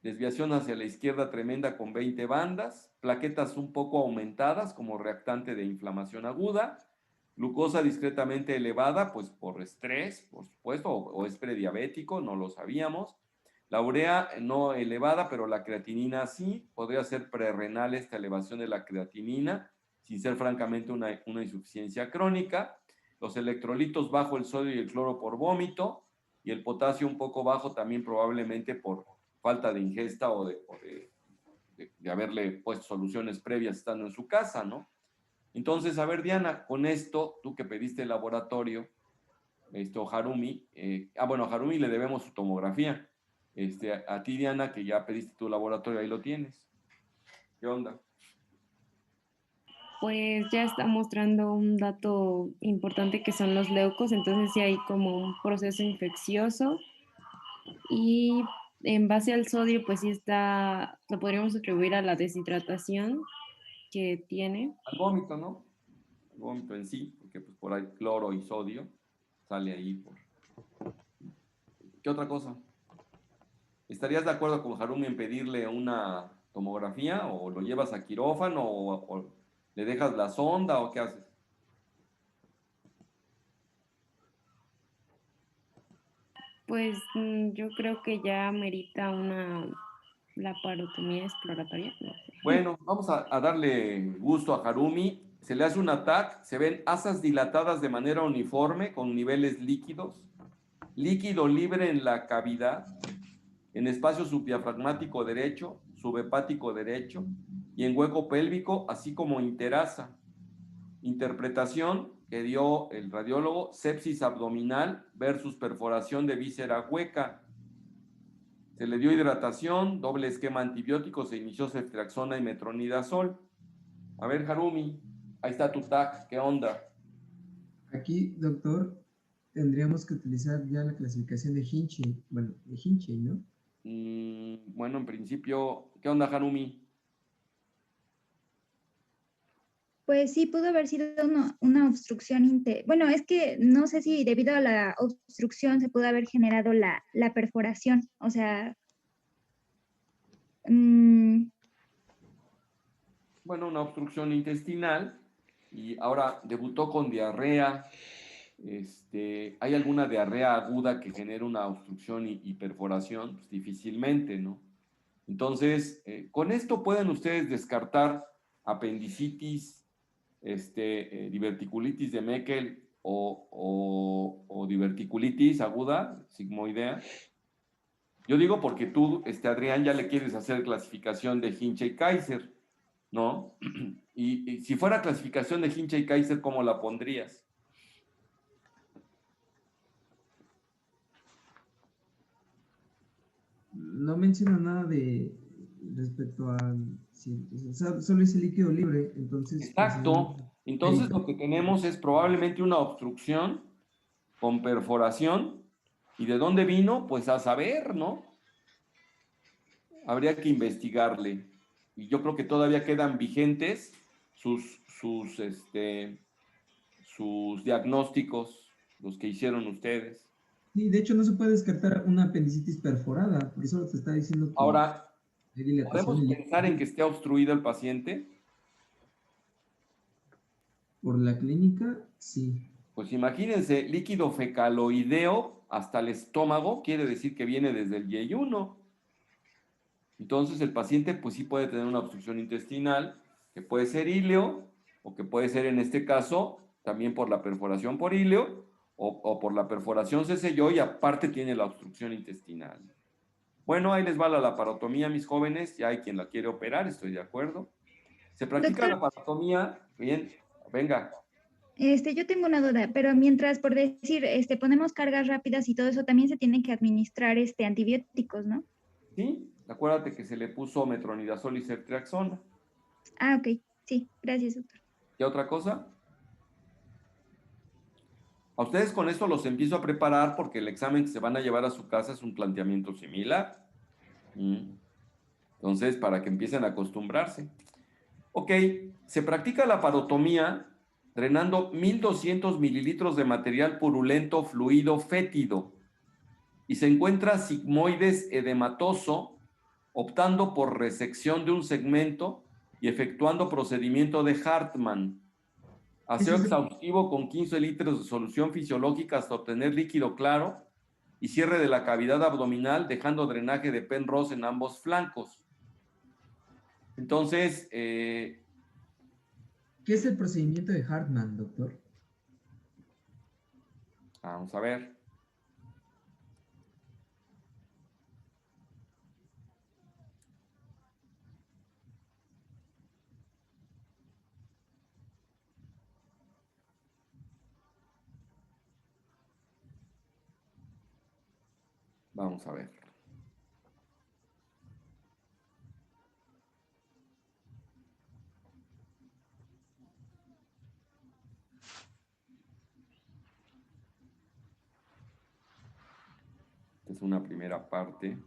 desviación hacia la izquierda tremenda con 20 bandas, plaquetas un poco aumentadas como reactante de inflamación aguda, glucosa discretamente elevada, pues por estrés, por supuesto, o es prediabético, no lo sabíamos. La urea no elevada, pero la creatinina sí. Podría ser prerrenal esta elevación de la creatinina, sin ser francamente una insuficiencia crónica. Los electrolitos bajo el sodio y el cloro por vómito, y el potasio un poco bajo también probablemente por falta de ingesta o de haberle puesto soluciones previas estando en su casa, ¿no? Entonces, a ver, Diana, con esto, tú que pediste el laboratorio, Harumi, bueno, a Harumi le debemos su tomografía. A ti, Diana, que ya pediste tu laboratorio, ahí lo tienes. ¿Qué onda? Pues ya está mostrando un dato importante que son los leucos, entonces sí hay como un proceso infeccioso y en base al sodio pues sí está, lo podríamos atribuir a la deshidratación que tiene. Al vómito, ¿no? Al vómito en sí, porque pues por ahí cloro y sodio sale ahí. ¿Qué otra cosa? ¿Estarías de acuerdo con Harumi en pedirle una tomografía o lo llevas a quirófano o le dejas la sonda o qué haces? Pues yo creo que ya merita una laparotomía exploratoria, no sé. Bueno, vamos a darle gusto a Harumi. Se le hace un ATAC, se ven asas dilatadas de manera uniforme con niveles líquidos, líquido libre en la cavidad, en espacio subdiafragmático derecho, subhepático derecho y en hueco pélvico, así como interasa. Interpretación que dio el radiólogo: sepsis abdominal versus perforación de víscera hueca. Se le dio hidratación, doble esquema antibiótico, se inició ceftriaxona y metronidazol. A ver, Harumi, ahí está tu TAC, ¿qué onda? Aquí, doctor, tendríamos que utilizar ya la clasificación de Hinchey, bueno, de Hinchey, ¿no? Bueno, en principio, ¿qué onda, Harumi? Pues sí, pudo haber sido una obstrucción. Bueno, es que no sé si debido a la obstrucción se pudo haber generado la perforación. O sea, Mm, Bueno, una obstrucción intestinal y ahora debutó con diarrea. ¿Hay alguna diarrea aguda que genere una obstrucción y perforación? Pues difícilmente, ¿no? Entonces, con esto pueden ustedes descartar apendicitis, diverticulitis de Meckel o diverticulitis aguda, sigmoidea. Yo digo porque tú, Adrián, ya le quieres hacer clasificación de Hinche y Kaiser, ¿no? Y si fuera clasificación de Hinche y Kaiser, ¿cómo la pondrías? No menciona nada de respecto a solo es el líquido libre, entonces Exacto. consideramos Entonces médica. lo que tenemos es probablemente una obstrucción con perforación. ¿Y de dónde vino? Pues a saber, ¿no? Habría que investigarle. Y yo creo que todavía quedan vigentes sus diagnósticos, los que hicieron ustedes. Sí, de hecho no se puede descartar una apendicitis perforada, porque solo te está diciendo que Ahora, hay dilatación ¿podemos del pensar en que líquido. esté obstruido el paciente? Por la clínica, sí. Pues imagínense, líquido fecaloideo hasta el estómago, quiere decir que viene desde el yeyuno. Entonces el paciente pues sí puede tener una obstrucción intestinal, que puede ser íleo, o que puede ser en este caso también por la perforación por íleo, o por la perforación se selló y aparte tiene la obstrucción intestinal. Bueno, ahí les va la laparotomía, mis jóvenes, ya hay quien la quiere operar, estoy de acuerdo. Se practica la doctor, laparotomía, bien, venga, yo tengo una duda, pero mientras, por decir, ponemos cargas rápidas y todo eso, también se tienen que administrar, antibióticos, ¿no? ¿sí? Acuérdate que se le puso metronidazol y ceftriaxona. Ah, ok. Sí, gracias, doctor. ¿Qué otra cosa? A ustedes con esto los empiezo a preparar porque el examen que se van a llevar a su casa es un planteamiento similar. ¿Mm? Entonces, para que empiecen a acostumbrarse. Ok, se practica la parotomía drenando 1200 mililitros de material purulento fluido fétido y se encuentra sigmoides edematoso optando por resección de un segmento y efectuando procedimiento de Hartmann. Ese Aseo es el, exhaustivo con 15 litros de solución fisiológica hasta obtener líquido claro y cierre de la cavidad abdominal dejando drenaje de Penrose en ambos flancos. Entonces, ¿qué es el procedimiento de Hartmann, doctor? vamos a ver. Vamos a ver. Esta es una primera parte.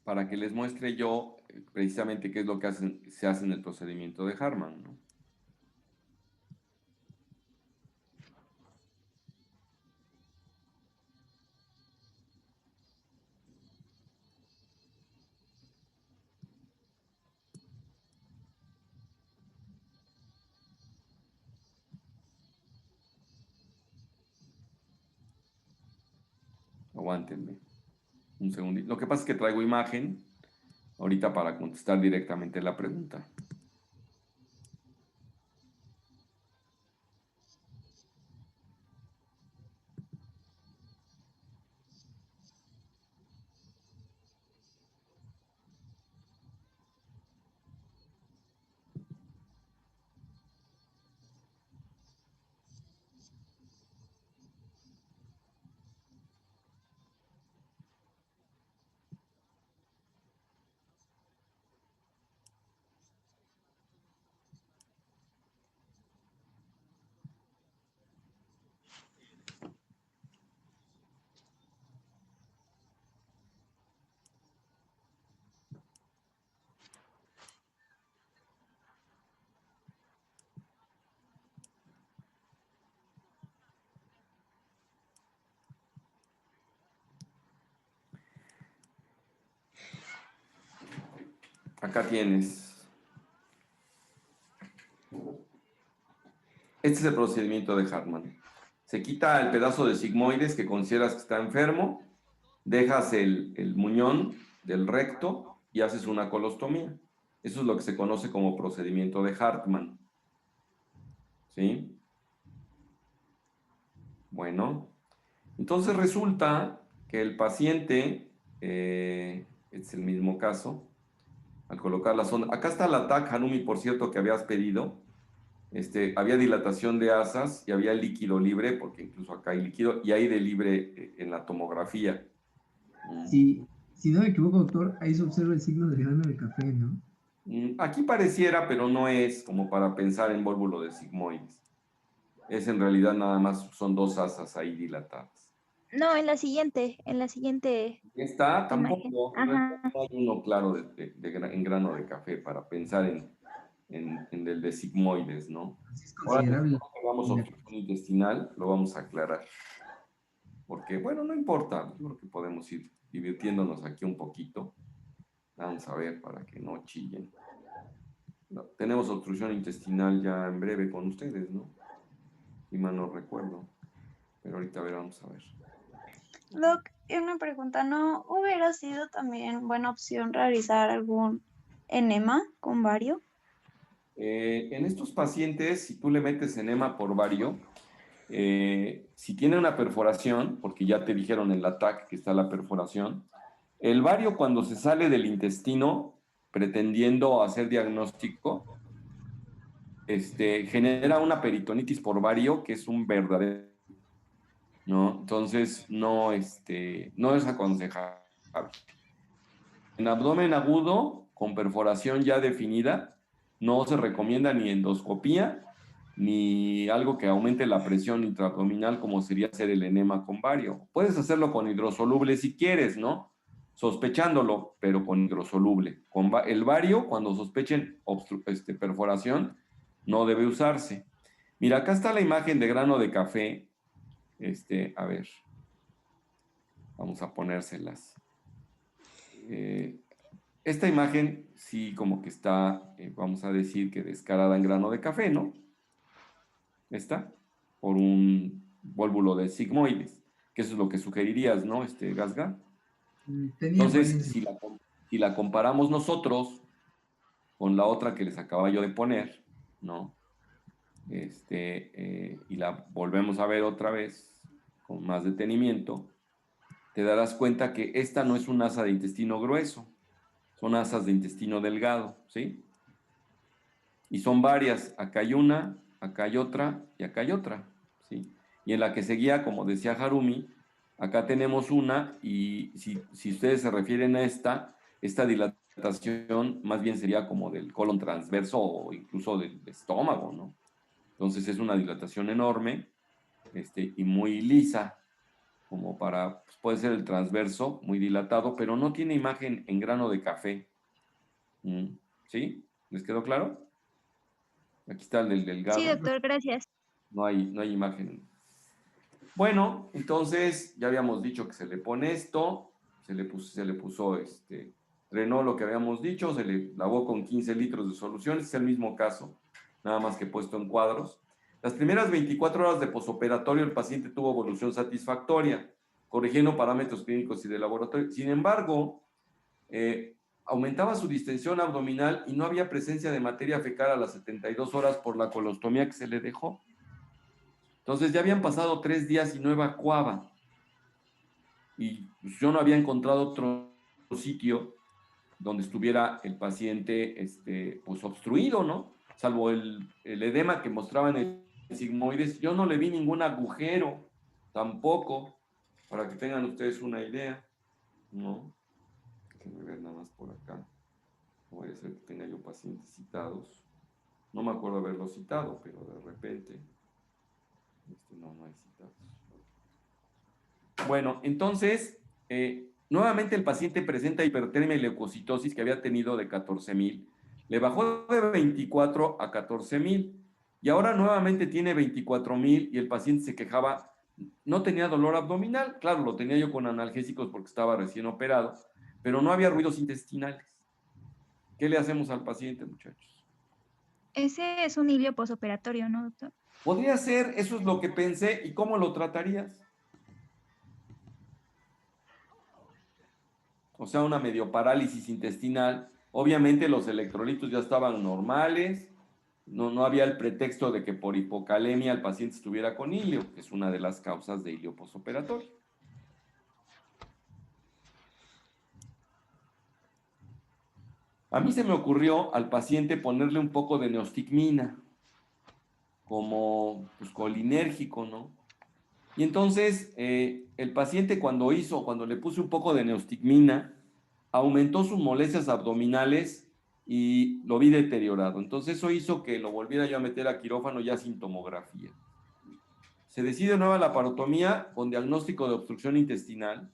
Para que les muestre yo precisamente qué es lo que se hace en el procedimiento de Hartmann, ¿no? Aguántenme un segundito. Lo que pasa es que traigo imagen ahorita para contestar directamente la pregunta. Acá tienes. Este es el procedimiento de Hartmann. Se quita el pedazo de sigmoides que consideras que está enfermo, dejas el muñón del recto y haces una colostomía. Eso es lo que se conoce como procedimiento de Hartmann. ¿Sí? Bueno, entonces resulta que el paciente, es el mismo caso, al colocar la sonda. Acá está la TAC, Hanumi, por cierto, que habías pedido. Había dilatación de asas y había líquido libre, porque incluso acá hay líquido, y hay de libre en la tomografía. Si no me equivoco, doctor, ahí se observa el signo del grano de café, ¿no? Aquí pareciera, pero no es como para pensar en vólvulo de sigmoides. Es en realidad nada más, son dos asas ahí dilatadas. No, en la siguiente Está imagen. tampoco, Ajá. no hay uno claro en grano de café para pensar en el de sigmoides, ¿no? Sí es Ahora que considerable. tengamos obstrucción intestinal, lo vamos a aclarar. Porque, bueno, no importa, yo creo que podemos ir divirtiéndonos aquí un poquito. Vamos a ver para que no chillen. No, tenemos obstrucción intestinal ya en breve con ustedes, ¿no? Si mal no recuerdo. Pero ahorita a ver, vamos a ver. Doc, y una pregunta, ¿no hubiera sido también buena opción realizar algún enema con vario? En estos pacientes, si tú le metes enema por vario, si tiene una perforación, porque ya te dijeron en la TAC que está la perforación, el vario cuando se sale del intestino, pretendiendo hacer diagnóstico, genera una peritonitis por vario, que es un verdadero, ¿no? Entonces, no es aconsejable. En abdomen agudo, con perforación ya definida, no se recomienda ni endoscopía, ni algo que aumente la presión intraabdominal, como sería hacer el enema con vario. Puedes hacerlo con hidrosoluble si quieres, ¿no? Sospechándolo, pero con hidrosoluble. Con el vario, cuando sospechen perforación, no debe usarse. Mira, acá está la imagen de grano de café. A ver, vamos a ponérselas. Esta imagen sí como que está, vamos a decir que descarada en grano de café, ¿no? Esta, por un vólvulo de sigmoides, que eso es lo que sugerirías, ¿no, Gasga? Tenía por ahí Entonces, si la comparamos nosotros con la otra que les acaba yo de poner, ¿no? Y la volvemos a ver otra vez con más detenimiento, te darás cuenta que esta no es un asa de intestino grueso, son asas de intestino delgado, ¿sí? Y son varias, acá hay una, acá hay otra y acá hay otra, ¿sí? Y en la que seguía, como decía Harumi, acá tenemos una y si ustedes se refieren a esta dilatación más bien sería como del colon transverso o incluso del estómago, ¿no? Entonces es una dilatación enorme y muy lisa, como para, pues puede ser el transverso, muy dilatado, pero no tiene imagen en grano de café. ¿Sí? ¿Les quedó claro? Aquí está el del Sí, delgado. doctor, gracias. No hay imagen. Bueno, entonces ya habíamos dicho que se le pone esto, se le puso drenó lo que habíamos dicho, se le lavó con 15 litros de solución, es el mismo caso, nada más que puesto en cuadros. Las primeras 24 horas de posoperatorio el paciente tuvo evolución satisfactoria, corrigiendo parámetros clínicos y de laboratorio. Sin embargo, aumentaba su distensión abdominal y no había presencia de materia fecal a las 72 horas por la colostomía que se le dejó. Entonces ya habían pasado 3 días y no evacuaba. Y pues, yo no había encontrado otro sitio donde estuviera el paciente pues obstruido, ¿no? Salvo el edema que mostraba en el sigmoides. Yo no le vi ningún agujero tampoco, para que tengan ustedes una idea, ¿no? Déjenme ver nada más por acá. No vaya a ser que tenga yo pacientes citados. No me acuerdo haberlos citado, pero de repente no hay citados. Bueno, entonces, nuevamente el paciente presenta hipertermia y leucocitosis que había tenido de 14,000. Le bajó de 24 a 14,000 y ahora nuevamente tiene 24,000 y el paciente se quejaba, no tenía dolor abdominal, claro, lo tenía yo con analgésicos porque estaba recién operado, pero no había ruidos intestinales. ¿Qué le hacemos al paciente, muchachos? Ese es un hilio posoperatorio, ¿no, doctor? Podría ser, eso es lo que pensé. ¿Y cómo lo tratarías? O sea, una medio parálisis intestinal. Obviamente los electrolitos ya estaban normales. No había el pretexto de que por hipocalemia el paciente estuviera con hilio, que es una de las causas de hilio posoperatorio. A mí se me ocurrió al paciente ponerle un poco de neostigmina, como pues, colinérgico, ¿no? Y entonces el paciente cuando le puse un poco de neostigmina, aumentó sus molestias abdominales y lo vi deteriorado. Entonces eso hizo que lo volviera yo a meter a quirófano ya sin tomografía. Se decide nueva laparotomía con diagnóstico de obstrucción intestinal.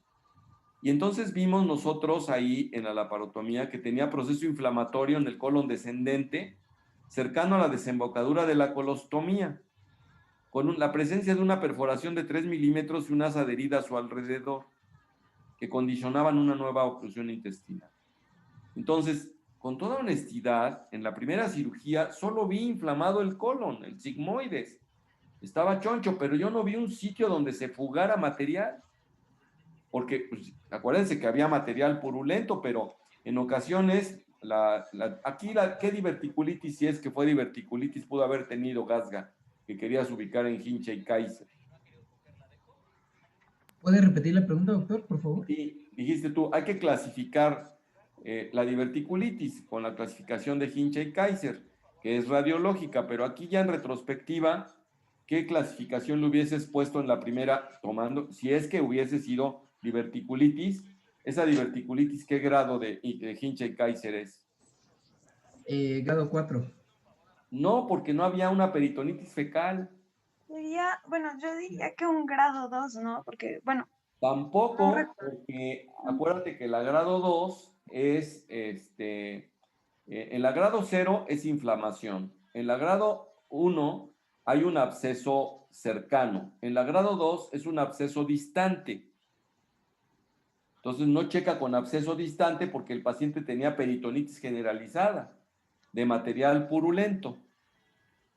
Y entonces vimos nosotros ahí en la laparotomía que tenía proceso inflamatorio en el colon descendente, cercano a la desembocadura de la colostomía, con la presencia de una perforación de 3 milímetros y unas adheridas a su alrededor, que condicionaban una nueva oclusión intestinal. Entonces, con toda honestidad, en la primera cirugía solo vi inflamado el colon, el sigmoides. Estaba choncho, pero yo no vi un sitio donde se fugara material. Porque pues, acuérdense que había material purulento, pero en ocasiones, ¿qué diverticulitis, si es que fue diverticulitis, pudo haber tenido Gasga, que querías ubicar en Hinche y Kaiser? ¿Puede repetir la pregunta, doctor, por favor? Sí, dijiste tú, hay que clasificar la diverticulitis con la clasificación de Hinche y Kaiser, que es radiológica, pero aquí ya en retrospectiva, ¿qué clasificación le hubieses puesto en la primera tomando, si es que hubiese sido diverticulitis? Esa diverticulitis, ¿qué grado de Hinche y Kaiser es? Grado 4. No, porque no había una peritonitis fecal. Yo diría que un grado 2, ¿no? Porque, bueno, no Tampoco, recuerdo. porque acuérdate que la grado 2 es, en la grado 0 es inflamación. En la grado 1 hay un absceso cercano. En la grado 2 es un absceso distante. Entonces no checa con absceso distante porque el paciente tenía peritonitis generalizada de material purulento.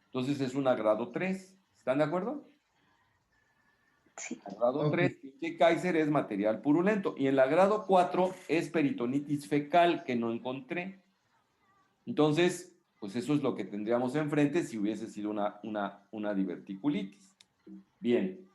Entonces es una grado 3. ¿Están de acuerdo? Sí. En grado Ok. 3, pinche Kaiser es material purulento. Y en la grado 4 es peritonitis fecal que no encontré. Entonces, pues eso es lo que tendríamos enfrente si hubiese sido una diverticulitis. Bien,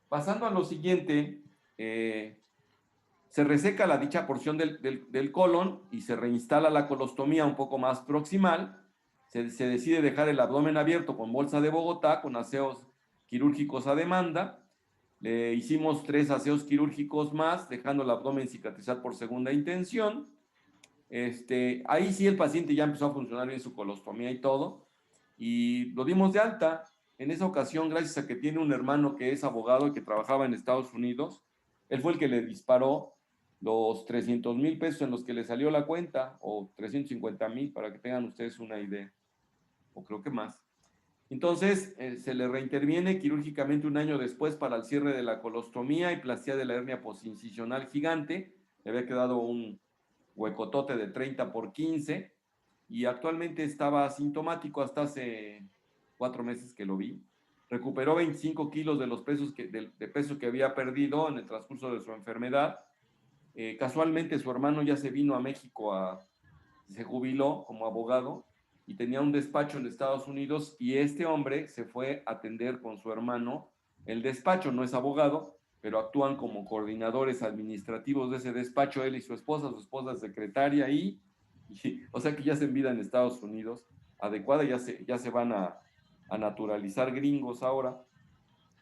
pasando a lo siguiente, se reseca la dicha porción del colon y se reinstala la colostomía un poco más proximal. Se decide dejar el abdomen abierto con bolsa de Bogotá, con aseos quirúrgicos a demanda. Le hicimos 3 aseos quirúrgicos más, dejando el abdomen cicatrizar por segunda intención. Ahí sí el paciente ya empezó a funcionar bien su colostomía y todo, y lo dimos de alta. En esa ocasión, gracias a que tiene un hermano que es abogado y que trabajaba en Estados Unidos, él fue el que le disparó los 300,000 pesos en los que le salió la cuenta, o 350,000, para que tengan ustedes una idea, o creo que más. Entonces, se le reinterviene quirúrgicamente un año después para el cierre de la colostomía y plastía de la hernia posincisional gigante. Le había quedado un huecotote de 30 por 15 y actualmente estaba asintomático hasta hace 4 meses que lo vi. Recuperó 25 kilos de los pesos de peso que había perdido en el transcurso de su enfermedad. Casualmente su hermano ya se vino a México, se jubiló como abogado y tenía un despacho en Estados Unidos, y este hombre se fue a atender con su hermano el despacho. No es abogado, pero actúan como coordinadores administrativos de ese despacho, él y su esposa es secretaria o sea que ya se en vida en Estados Unidos, adecuada, ya se van a naturalizar gringos ahora.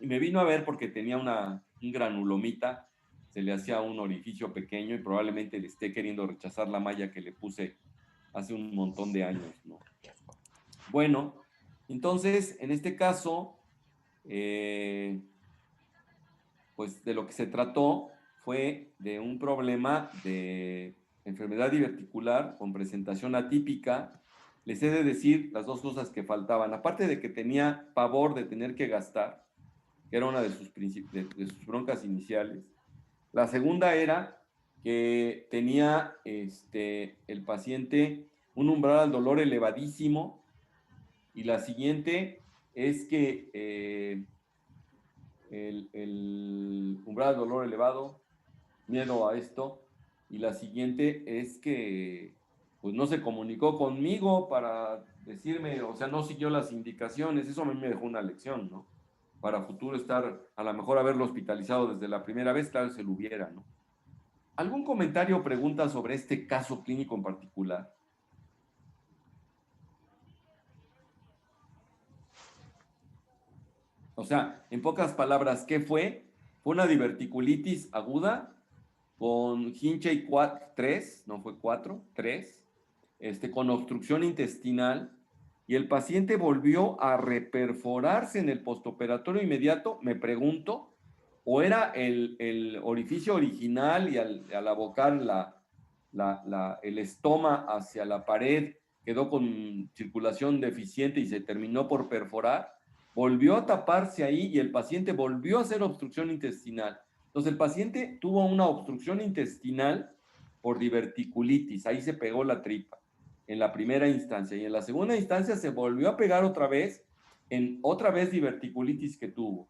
Y me vino a ver porque tenía un granulomita, se le hacía un orificio pequeño y probablemente le esté queriendo rechazar la malla que le puse hace un montón de años, ¿no? Bueno, entonces, en este caso, pues de lo que se trató fue de un problema de enfermedad diverticular con presentación atípica. Les he de decir las dos cosas que faltaban. Aparte de que tenía pavor de tener que gastar, que era una de sus broncas iniciales. La segunda era que tenía el paciente un umbral al dolor elevadísimo, y la siguiente es que el umbral al dolor elevado, miedo a esto, y la siguiente es que pues no se comunicó conmigo para decirme, o sea, no siguió las indicaciones. Eso a mí me dejó una lección, ¿no? Para futuro estar, a lo mejor haberlo hospitalizado desde la primera vez, claro, se lo hubiera, ¿no? ¿Algún comentario o pregunta sobre este caso clínico en particular? O sea, en pocas palabras, ¿qué fue? Fue una diverticulitis aguda con Hinchey 3, no fue 4, 3, con obstrucción intestinal, y el paciente volvió a reperforarse en el postoperatorio inmediato, me pregunto, o era el orificio original y al abocar el estoma hacia la pared quedó con circulación deficiente y se terminó por perforar, volvió a taparse ahí y el paciente volvió a hacer obstrucción intestinal. Entonces el paciente tuvo una obstrucción intestinal por diverticulitis, ahí se pegó la tripa en la primera instancia, y en la segunda instancia se volvió a pegar otra vez en otra vez diverticulitis que tuvo.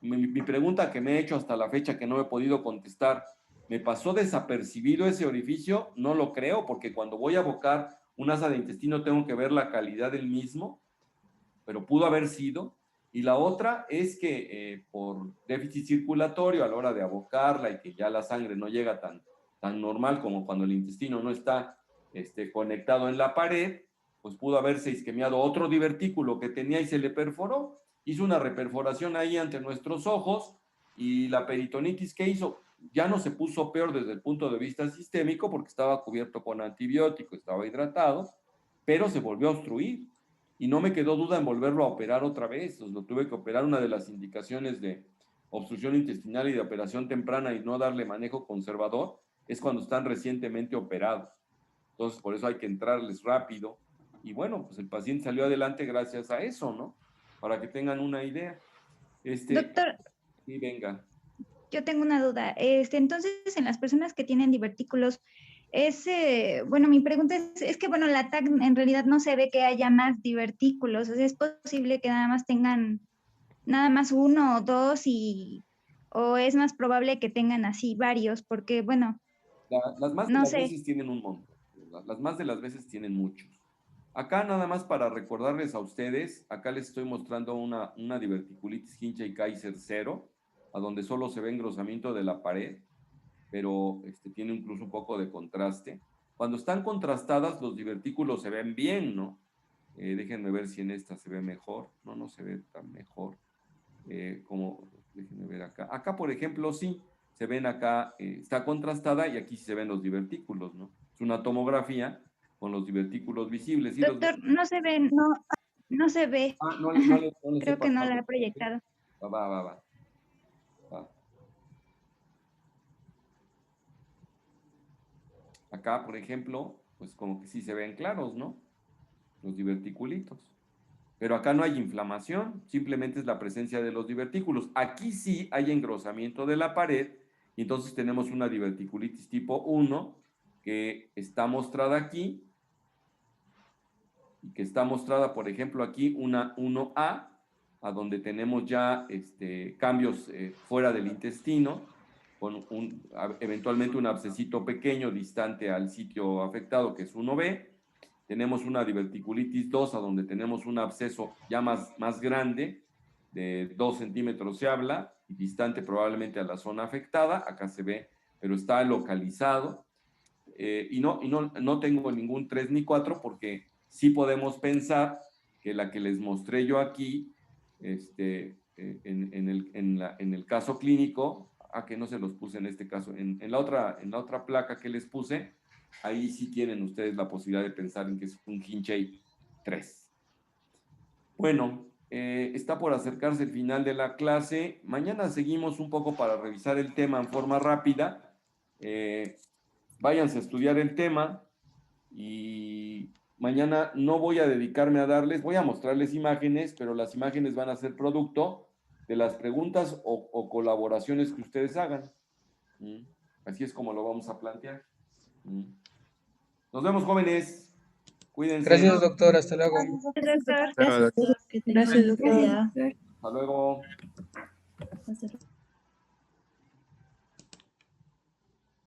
Mi pregunta que me he hecho hasta la fecha que no he podido contestar, ¿me pasó desapercibido ese orificio? No lo creo, porque cuando voy a abocar un asa de intestino tengo que ver la calidad del mismo, pero pudo haber sido. Y la otra es que por déficit circulatorio a la hora de abocarla y que ya la sangre no llega tan normal como cuando el intestino no está conectado en la pared, pues pudo haberse isquemiado otro divertículo que tenía y se le perforó. Hizo una reperforación ahí ante nuestros ojos, y la peritonitis que hizo ya no se puso peor desde el punto de vista sistémico porque estaba cubierto con antibiótico, estaba hidratado, pero se volvió a obstruir. Y no me quedó duda en volverlo a operar otra vez. Pues lo tuve que operar. Una de las indicaciones de obstrucción intestinal y de operación temprana y no darle manejo conservador es cuando están recientemente operados. Entonces, por eso hay que entrarles rápido. Y bueno, pues el paciente salió adelante gracias a eso, ¿no? Para que tengan una idea. Doctor, Sí, venga. yo tengo una duda. Entonces, en las personas que tienen divertículos, bueno, mi pregunta es que, bueno, la TAC en realidad no se ve que haya más divertículos. O sea, es posible que nada más tengan nada más uno o dos, o es más probable que tengan así varios, porque, bueno, Las más de no las sé. veces tienen un montón. Las más de las veces tienen muchos. Acá nada más para recordarles a ustedes, acá les estoy mostrando una diverticulitis Hinchey Kaiser 0, a donde solo se ve engrosamiento de la pared, pero tiene incluso un poco de contraste. Cuando están contrastadas, los divertículos se ven bien, ¿no? Déjenme ver si en esta se ve mejor. No, no se ve tan mejor. Déjenme ver acá. Acá, por ejemplo, sí, se ven acá, está contrastada y aquí sí se ven los divertículos, ¿no? Es una tomografía con los divertículos visibles. ¿Sí los ven? Doctor, no se ve, no se ve. Ah, no les he Creo que no la pasado. ha proyectado. Va. Acá, por ejemplo, pues como que sí se ven claros, ¿no? Los diverticulitos. Pero acá no hay inflamación, simplemente es la presencia de los divertículos. Aquí sí hay engrosamiento de la pared, y entonces tenemos una diverticulitis tipo 1 que está mostrada aquí, y que está mostrada, por ejemplo, aquí una 1A, a donde tenemos ya cambios fuera del intestino, con eventualmente un abscesito pequeño distante al sitio afectado, que es 1B. Tenemos una diverticulitis 2, a donde tenemos un absceso ya más grande, de 2 centímetros se habla, y distante probablemente a la zona afectada. Acá se ve, pero está localizado. Y no tengo ningún 3 ni 4, porque sí podemos pensar que la que les mostré yo aquí, en el caso clínico, que no se los puse en este caso, en la otra placa que les puse, ahí sí tienen ustedes la posibilidad de pensar en que es un Hinchey 3. Bueno, está por acercarse el final de la clase. Mañana seguimos un poco para revisar el tema en forma rápida. Váyanse a estudiar el tema, y mañana no voy a dedicarme a voy a mostrarles imágenes, pero las imágenes van a ser producto de las preguntas o colaboraciones que ustedes hagan. Así es como lo vamos a plantear. Nos vemos, jóvenes. Cuídense. Gracias, doctor. Hasta luego. Gracias, doctor. Gracias, doctor. Gracias, doctor. Hasta luego. Gracias.